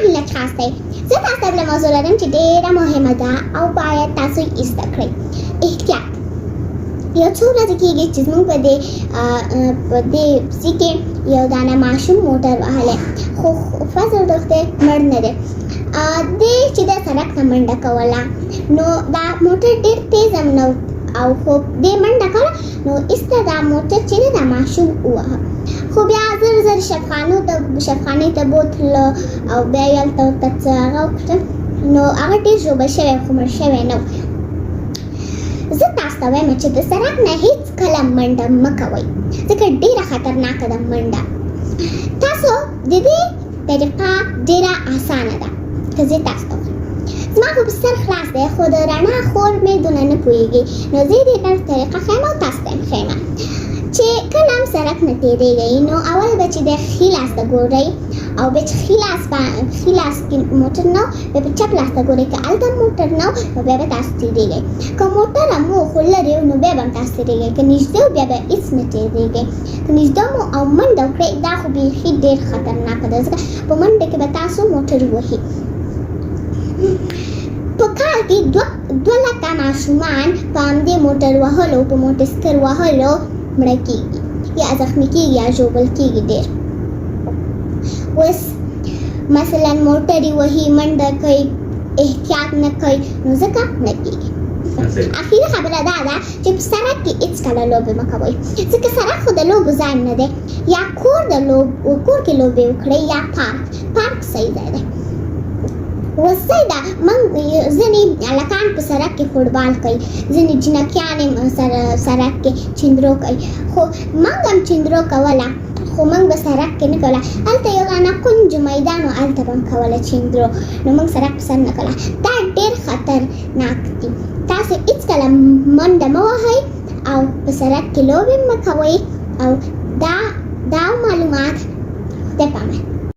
هیله خاص دی. زه تاسو ته بله موضوع لرم چې ډېره مهمه ده او باید تاسو یې زده کړئ. احتیاط. یو څو ورځې کېږي چې زموږ په دې پسې کې یو دانه ماشوم موټر وهلی، خو فضل د خدای مړ نه دی. دې چې د سړک ته منډه کوله، نو دا موټر ډېر تیز هم نه او خو دې منډه کوله، نو ایسته دا موټر چې دی دا ماشوم ووهه. خو بیا زر زر شفخانې ته بوتله او بیا یې هلته ورته څه هغه وکړل، نو هغه ډېر ژوبل شوی خو مړ شوی نه و. زه تاسو ته وایم چې د سړک نه هېڅکله منډه مه کوئ، ځکه ډېره خطرناکه ده منډه. تاسو د دې طریقه ډېره اسانه ده که زه تاسو ته ووایم. زما خو سر خلاص دی، خو د رڼا خور مې دونه نه پوهېږي، نو زه یې دې طریقه ښیم او تاسو ته یې ښیم چې کله هم سړک نه تېرېږئ، نو اول به چې د ښي لاس ته ګورئ او بیا چې ښي لاس کې موټر نه و، بیا په چپ لاس ته ګورئ. که هلته موټر نه و، نو بیا به تاسو تېرېږئ. که موټر هم و خو لرې و، نو بیا به هم تاسو تېرېږئ. که نږدې و، بیا به هېڅ نه تېرېږئ. که نږدې مو او منډه وکړئ، دا خو بیخي ډېر خطرناکه ده، ځکه په منډه کې به تاسو موټر ووهي. په کال کې 2 لکه ماشومان په همدې موټر وهلو، په موټرسکر وهلو مړه کېږي یا زخمي کېږي یا ژوبل کېږي ډېر. اوس مثلا موټر یې وهي، منډه کوي، احتیاط نه کوي، نو ځکه مړه کېږي. اخري خبره دا ده چې په سړک کې هېڅکله لوبې مه کوئ، ځکه سړک خو د لوبو ځای نه دی. یا کور کې لوبې وکړئ یا پارک صحیح ځای دی. اوس صحیح ده، ځینې هلکان په سړک کې فوټبال کوي، ځینې جنکیان هم سړک کې چندرو کوي، خو موږ هم چندرو کوله، خو موږ به سړک کې نه کوله. هلته یو دانه کونج میدان و، هلته به هم کوله چندرو، نو موږ سړک په سر نه کوله. دا ډېر خطرناک دي. تاسو هېڅکله منډه مه وهئ او په سړک کې لوبې مه کوئ، او دا